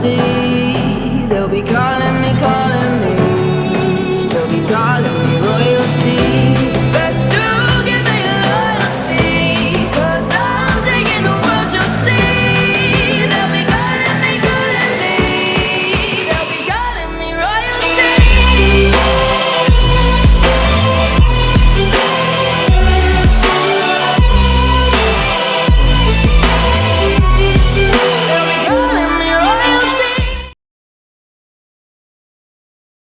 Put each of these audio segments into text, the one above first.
royalty. They'll be calling me, calling me. They'll be calling me royalty. Best to give me loyalty, 'cause I'm taking the world, you'll see. They'll be calling me, calling me. They'll be calling me royalty.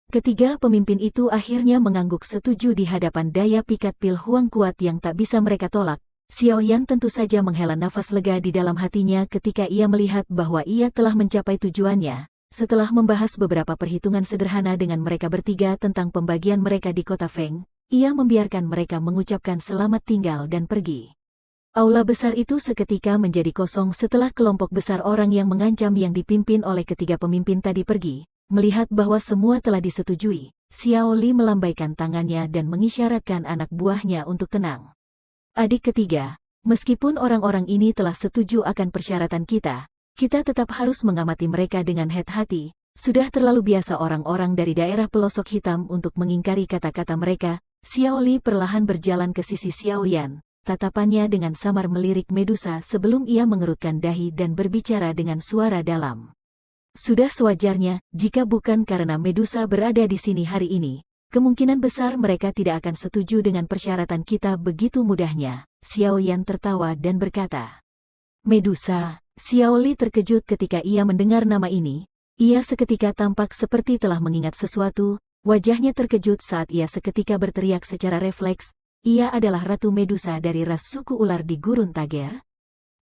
Ketiga pemimpin itu akhirnya mengangguk setuju di hadapan daya pikat pil Huang kuat yang tak bisa mereka tolak. Xiao Yan tentu saja menghela nafas lega di dalam hatinya ketika ia melihat bahwa ia telah mencapai tujuannya. Setelah membahas beberapa perhitungan sederhana dengan mereka bertiga tentang pembagian mereka di kota Feng, ia membiarkan mereka mengucapkan selamat tinggal dan pergi. Aula besar itu seketika menjadi kosong setelah kelompok besar orang yang mengancam yang dipimpin oleh ketiga pemimpin tadi pergi. Melihat bahwa semua telah disetujui, Xiao Li melambaikan tangannya dan mengisyaratkan anak buahnya untuk tenang. Adik ketiga, meskipun orang-orang ini telah setuju akan persyaratan kita tetap harus mengamati mereka dengan hati-hati. Sudah terlalu biasa orang-orang dari daerah pelosok hitam untuk mengingkari kata-kata mereka. Xiao Li perlahan berjalan ke sisi Xiao Yan. Tatapannya dengan samar melirik Medusa sebelum ia mengerutkan dahi dan berbicara dengan suara dalam. Sudah sewajarnya, jika bukan karena Medusa berada di sini hari ini, kemungkinan besar mereka tidak akan setuju dengan persyaratan kita begitu mudahnya. Xiao Yan tertawa dan berkata, Medusa. Xiao Li terkejut ketika ia mendengar nama ini. Ia seketika tampak seperti telah mengingat sesuatu. Wajahnya terkejut saat ia seketika berteriak secara refleks, ia adalah Ratu Medusa dari ras suku ular di Gurun Tager.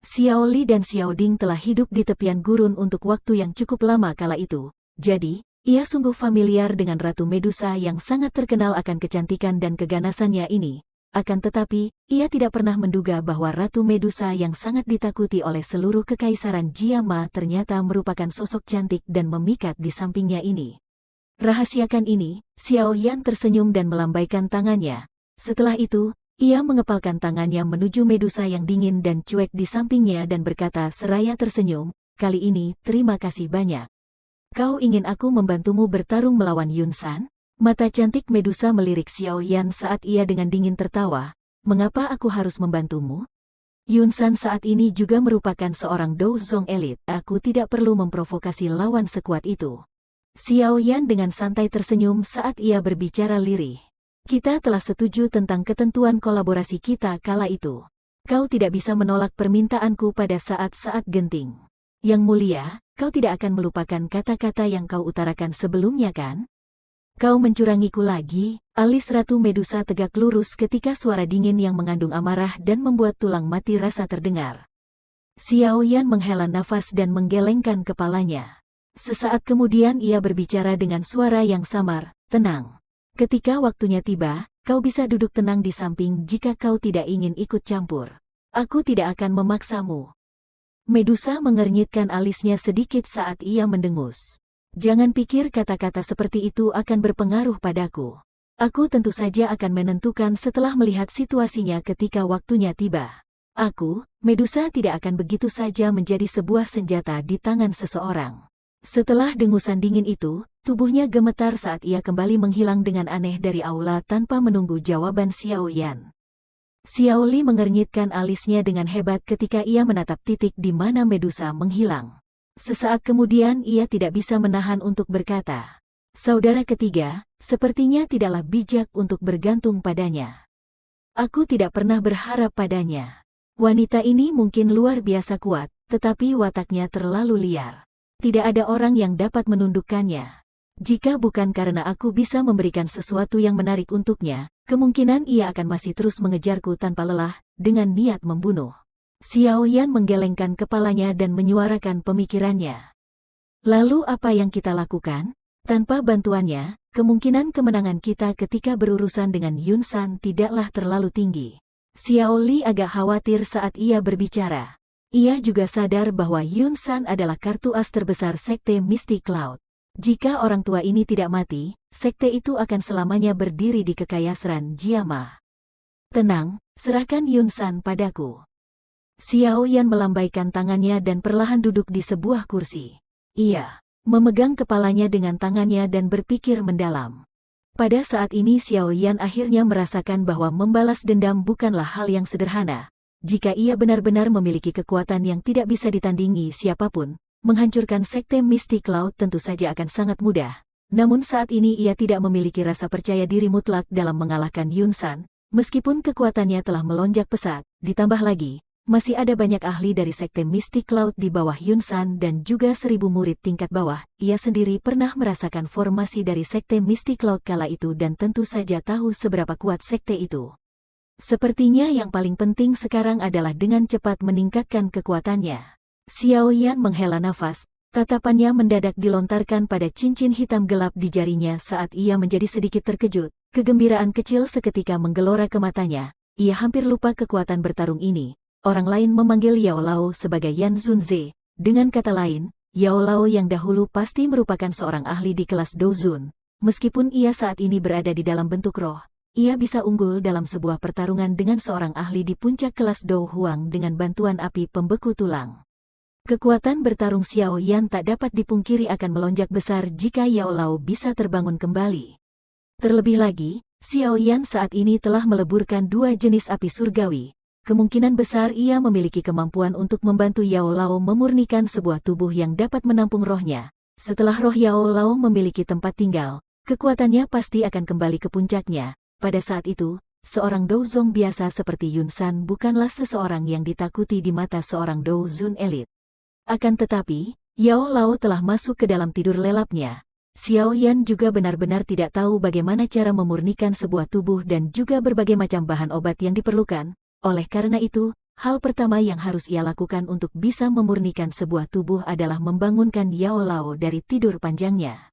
Xiao Li dan Xiao Ding telah hidup di tepian gurun untuk waktu yang cukup lama kala itu. Jadi, ia sungguh familiar dengan Ratu Medusa yang sangat terkenal akan kecantikan dan keganasannya ini. Akan tetapi, ia tidak pernah menduga bahwa Ratu Medusa yang sangat ditakuti oleh seluruh kekaisaran Jiama ternyata merupakan sosok cantik dan memikat di sampingnya ini. Rahasiakan ini, Xiao Yan tersenyum dan melambaikan tangannya. Setelah itu, ia mengepalkan tangannya menuju Medusa yang dingin dan cuek di sampingnya dan berkata seraya tersenyum, kali ini terima kasih banyak. Kau ingin aku membantumu bertarung melawan Yun San? Mata cantik Medusa melirik Xiao Yan saat ia dengan dingin tertawa. Mengapa aku harus membantumu? Yun San saat ini juga merupakan seorang Dou Zong elit. Aku tidak perlu memprovokasi lawan sekuat itu. Xiao Yan dengan santai tersenyum saat ia berbicara lirih. Kita telah setuju tentang ketentuan kolaborasi kita kala itu. Kau tidak bisa menolak permintaanku pada saat-saat genting. Yang mulia, kau tidak akan melupakan kata-kata yang kau utarakan sebelumnya kan? Kau mencurangiku lagi. Alis Ratu Medusa tegak lurus ketika suara dingin yang mengandung amarah dan membuat tulang mati rasa terdengar. Xiao Yan menghela nafas dan menggelengkan kepalanya. Sesaat kemudian ia berbicara dengan suara yang samar, tenang. Ketika waktunya tiba, kau bisa duduk tenang di samping jika kau tidak ingin ikut campur. Aku tidak akan memaksamu. Medusa mengernyitkan alisnya sedikit saat ia mendengus. Jangan pikir kata-kata seperti itu akan berpengaruh padaku. Aku tentu saja akan menentukan setelah melihat situasinya ketika waktunya tiba. Aku, Medusa tidak akan begitu saja menjadi sebuah senjata di tangan seseorang. Setelah dengusan dingin itu, tubuhnya gemetar saat ia kembali menghilang dengan aneh dari aula tanpa menunggu jawaban Xiao Yan. Xiao Li mengernyitkan alisnya dengan hebat ketika ia menatap titik di mana Medusa menghilang. Sesaat kemudian ia tidak bisa menahan untuk berkata, saudara ketiga, sepertinya tidaklah bijak untuk bergantung padanya. Aku tidak pernah berharap padanya. Wanita ini mungkin luar biasa kuat, tetapi wataknya terlalu liar. Tidak ada orang yang dapat menundukkannya. Jika bukan karena aku bisa memberikan sesuatu yang menarik untuknya, kemungkinan ia akan masih terus mengejarku tanpa lelah, dengan niat membunuh. Xiao Yan menggelengkan kepalanya dan menyuarakan pemikirannya. Lalu apa yang kita lakukan? Tanpa bantuannya, kemungkinan kemenangan kita ketika berurusan dengan Yun San tidaklah terlalu tinggi. Xiao Li agak khawatir saat ia berbicara. Ia juga sadar bahwa Yun San adalah kartu as terbesar Sekte Misty Cloud. Jika orang tua ini tidak mati, sekte itu akan selamanya berdiri di kekaisaran Jiama. Tenang, serahkan Yun San padaku. Xiao Yan melambaikan tangannya dan perlahan duduk di sebuah kursi. Iya. memegang kepalanya dengan tangannya dan berpikir mendalam. Pada saat ini Xiao Yan akhirnya merasakan bahwa membalas dendam bukanlah hal yang sederhana. Jika ia benar-benar memiliki kekuatan yang tidak bisa ditandingi siapapun, menghancurkan sekte Mystic Cloud tentu saja akan sangat mudah. Namun saat ini ia tidak memiliki rasa percaya diri mutlak dalam mengalahkan Yun San, meskipun kekuatannya telah melonjak pesat. Ditambah lagi, masih ada banyak ahli dari sekte Mystic Cloud di bawah Yun San dan juga 1000 murid tingkat bawah. Ia sendiri pernah merasakan formasi dari sekte Mystic Cloud kala itu dan tentu saja tahu seberapa kuat sekte itu. Sepertinya yang paling penting sekarang adalah dengan cepat meningkatkan kekuatannya. Xiao Yan menghela nafas, tatapannya mendadak dilontarkan pada cincin hitam gelap di jarinya saat ia menjadi sedikit terkejut. Kegembiraan kecil seketika menggelora ke matanya, ia hampir lupa kekuatan bertarung ini. Orang lain memanggil Yao Lao sebagai Yan Zunze. Dengan kata lain, Yao Lao yang dahulu pasti merupakan seorang ahli di kelas Douzun. Meskipun ia saat ini berada di dalam bentuk roh, ia bisa unggul dalam sebuah pertarungan dengan seorang ahli di puncak kelas Dou Huang dengan bantuan api pembeku tulang. Kekuatan bertarung Xiao Yan tak dapat dipungkiri akan melonjak besar jika Yao Lao bisa terbangun kembali. Terlebih lagi, Xiao Yan saat ini telah meleburkan 2 jenis api surgawi. Kemungkinan besar ia memiliki kemampuan untuk membantu Yao Lao memurnikan sebuah tubuh yang dapat menampung rohnya. Setelah roh Yao Lao memiliki tempat tinggal, kekuatannya pasti akan kembali ke puncaknya. Pada saat itu, seorang Douzong biasa seperti Yun San bukanlah seseorang yang ditakuti di mata seorang Douzun elit. Akan tetapi, Yao Lao telah masuk ke dalam tidur lelapnya. Xiao Yan juga benar-benar tidak tahu bagaimana cara memurnikan sebuah tubuh dan juga berbagai macam bahan obat yang diperlukan. Oleh karena itu, hal pertama yang harus ia lakukan untuk bisa memurnikan sebuah tubuh adalah membangunkan Yao Lao dari tidur panjangnya.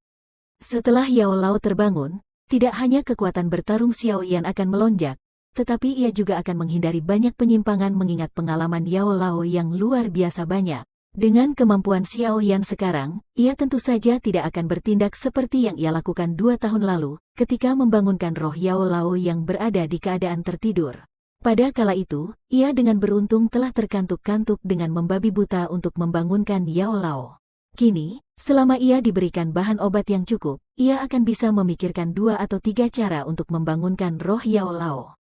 Setelah Yao Lao terbangun, tidak hanya kekuatan bertarung Xiao Yan akan melonjak, tetapi ia juga akan menghindari banyak penyimpangan mengingat pengalaman Yao Lao yang luar biasa banyak. Dengan kemampuan Xiao Yan sekarang, ia tentu saja tidak akan bertindak seperti yang ia lakukan 2 tahun lalu, ketika membangunkan roh Yao Lao yang berada di keadaan tertidur. Pada kala itu, ia dengan beruntung telah terkantuk-kantuk dengan membabi buta untuk membangunkan Yao Lao. Kini, selama ia diberikan bahan obat yang cukup, ia akan bisa memikirkan 2 atau 3 cara untuk membangunkan roh Yao Lao.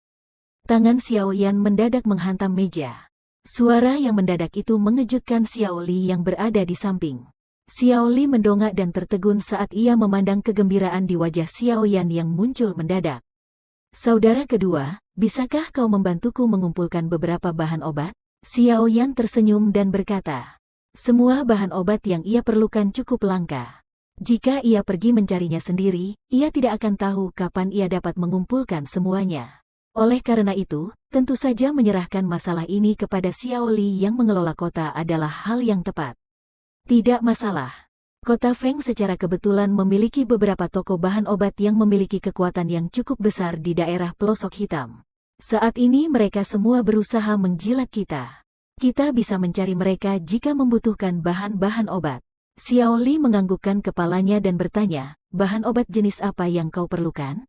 Tangan Xiao Yan mendadak menghantam meja. Suara yang mendadak itu mengejutkan Xiao Li yang berada di samping. Xiao Li mendongak dan tertegun saat ia memandang kegembiraan di wajah Xiao Yan yang muncul mendadak. Saudara kedua, bisakah kau membantuku mengumpulkan beberapa bahan obat? Xiao Yan tersenyum dan berkata, semua bahan obat yang ia perlukan cukup langka. Jika ia pergi mencarinya sendiri, ia tidak akan tahu kapan ia dapat mengumpulkan semuanya. Oleh karena itu, tentu saja menyerahkan masalah ini kepada Xiao Li yang mengelola kota adalah hal yang tepat. Tidak masalah. Kota Feng secara kebetulan memiliki beberapa toko bahan obat yang memiliki kekuatan yang cukup besar di daerah pelosok hitam. Saat ini mereka semua berusaha menjilat kita. Kita bisa mencari mereka jika membutuhkan bahan-bahan obat. Xiao Li menganggukkan kepalanya dan bertanya, bahan obat jenis apa yang kau perlukan?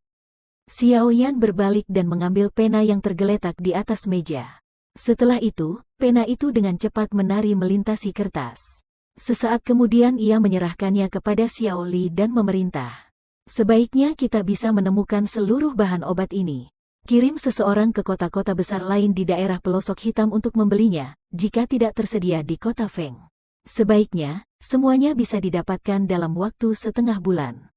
Xiao Yan berbalik dan mengambil pena yang tergeletak di atas meja. Setelah itu, pena itu dengan cepat menari melintasi kertas. Sesaat kemudian ia menyerahkannya kepada Xiao Li dan memerintah. Sebaiknya kita bisa menemukan seluruh bahan obat ini. Kirim seseorang ke kota-kota besar lain di daerah pelosok hitam untuk membelinya, jika tidak tersedia di kota Feng. Sebaiknya, semuanya bisa didapatkan dalam waktu setengah bulan.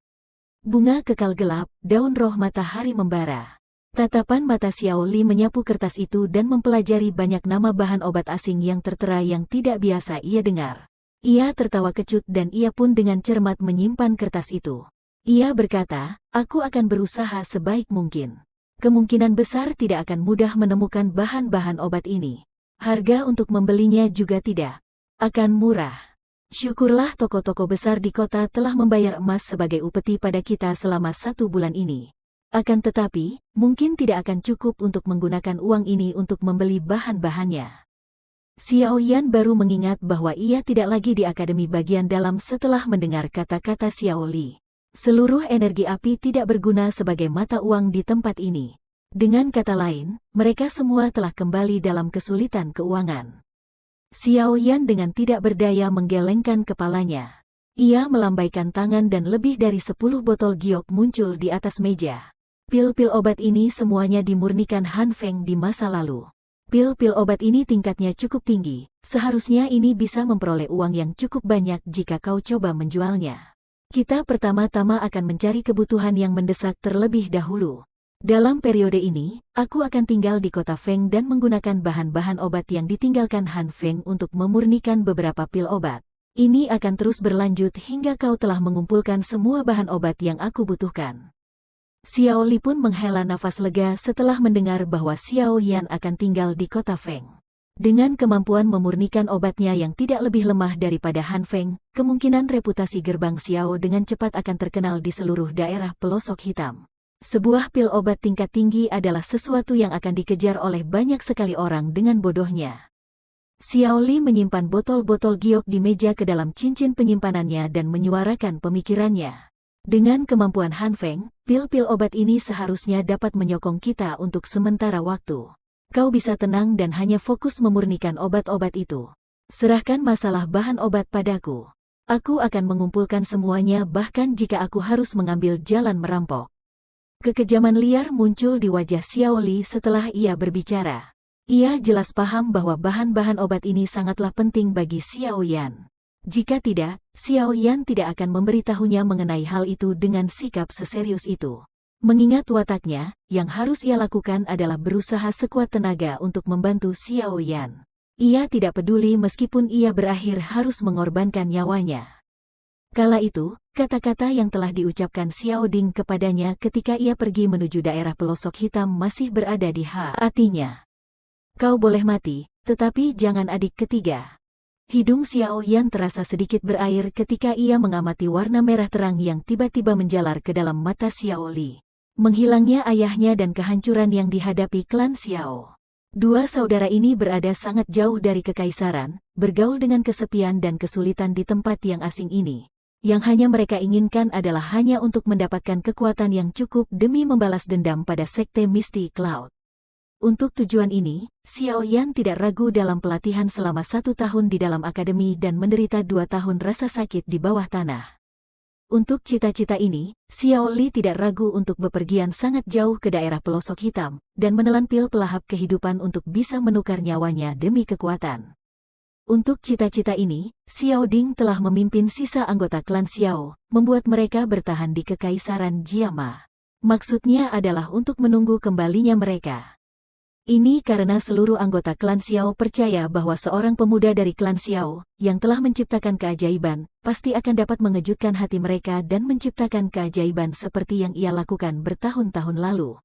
Bunga kekal gelap, daun roh matahari membara. Tatapan mata Xiao Li menyapu kertas itu dan mempelajari banyak nama bahan obat asing yang tertera yang tidak biasa ia dengar. Ia tertawa kecut dan ia pun dengan cermat menyimpan kertas itu. Ia berkata, aku akan berusaha sebaik mungkin. Kemungkinan besar tidak akan mudah menemukan bahan-bahan obat ini. Harga untuk membelinya juga tidak akan murah. Syukurlah toko-toko besar di kota telah membayar emas sebagai upeti pada kita selama 1 bulan ini. Akan tetapi, mungkin tidak akan cukup untuk menggunakan uang ini untuk membeli bahan-bahannya. Xiao Yan baru mengingat bahwa ia tidak lagi di akademi bagian dalam setelah mendengar kata-kata Xiao Li. Seluruh energi api tidak berguna sebagai mata uang di tempat ini. Dengan kata lain, mereka semua telah kembali dalam kesulitan keuangan. Xiao Yan dengan tidak berdaya menggelengkan kepalanya. Ia melambaikan tangan dan lebih dari 10 botol giok muncul di atas meja. Pil-pil obat ini semuanya dimurnikan Han Feng di masa lalu. Pil-pil obat ini tingkatnya cukup tinggi, seharusnya ini bisa memperoleh uang yang cukup banyak jika kau coba menjualnya. Kita pertama-tama akan mencari kebutuhan yang mendesak terlebih dahulu. Dalam periode ini, aku akan tinggal di kota Feng dan menggunakan bahan-bahan obat yang ditinggalkan Han Feng untuk memurnikan beberapa pil obat. Ini akan terus berlanjut hingga kau telah mengumpulkan semua bahan obat yang aku butuhkan. Xiao Li pun menghela nafas lega setelah mendengar bahwa Xiao Yan akan tinggal di kota Feng. Dengan kemampuan memurnikan obatnya yang tidak lebih lemah daripada Han Feng, kemungkinan reputasi gerbang Xiao dengan cepat akan terkenal di seluruh daerah pelosok hitam. Sebuah pil obat tingkat tinggi adalah sesuatu yang akan dikejar oleh banyak sekali orang dengan bodohnya. Xiao Li menyimpan botol-botol giok di meja ke dalam cincin penyimpanannya dan menyuarakan pemikirannya. Dengan kemampuan Han Feng, pil-pil obat ini seharusnya dapat menyokong kita untuk sementara waktu. Kau bisa tenang dan hanya fokus memurnikan obat-obat itu. Serahkan masalah bahan obat padaku. Aku akan mengumpulkan semuanya bahkan jika aku harus mengambil jalan merampok. Kekejaman liar muncul di wajah Xiao Li setelah ia berbicara. Ia jelas paham bahwa bahan-bahan obat ini sangatlah penting bagi Xiao Yan. Jika tidak, Xiao Yan tidak akan memberitahunya mengenai hal itu dengan sikap seserius itu. Mengingat wataknya, yang harus ia lakukan adalah berusaha sekuat tenaga untuk membantu Xiao Yan. Ia tidak peduli meskipun ia berakhir harus mengorbankan nyawanya. Kala itu, kata-kata yang telah diucapkan Xiao Ding kepadanya ketika ia pergi menuju daerah pelosok hitam masih berada di hatinya. Kau boleh mati, tetapi jangan adik ketiga. Hidung Xiao Yan terasa sedikit berair ketika ia mengamati warna merah terang yang tiba-tiba menjalar ke dalam mata Xiao Li. Menghilangnya ayahnya dan kehancuran yang dihadapi klan Xiao. Dua saudara ini berada sangat jauh dari kekaisaran, bergaul dengan kesepian dan kesulitan di tempat yang asing ini. Yang hanya mereka inginkan adalah hanya untuk mendapatkan kekuatan yang cukup demi membalas dendam pada sekte Misty Cloud. Untuk tujuan ini, Xiao Yan tidak ragu dalam pelatihan selama 1 tahun di dalam akademi dan menderita 2 tahun rasa sakit di bawah tanah. Untuk cita-cita ini, Xiao Li tidak ragu untuk bepergian sangat jauh ke daerah pelosok hitam, dan menelan pil pelahap kehidupan untuk bisa menukar nyawanya demi kekuatan. Untuk cita-cita ini, Xiao Ding telah memimpin sisa anggota klan Xiao, membuat mereka bertahan di kekaisaran Jiama. Maksudnya adalah untuk menunggu kembalinya mereka. Ini karena seluruh anggota klan Xiao percaya bahwa seorang pemuda dari klan Xiao, yang telah menciptakan keajaiban, pasti akan dapat mengejutkan hati mereka dan menciptakan keajaiban seperti yang ia lakukan bertahun-tahun lalu.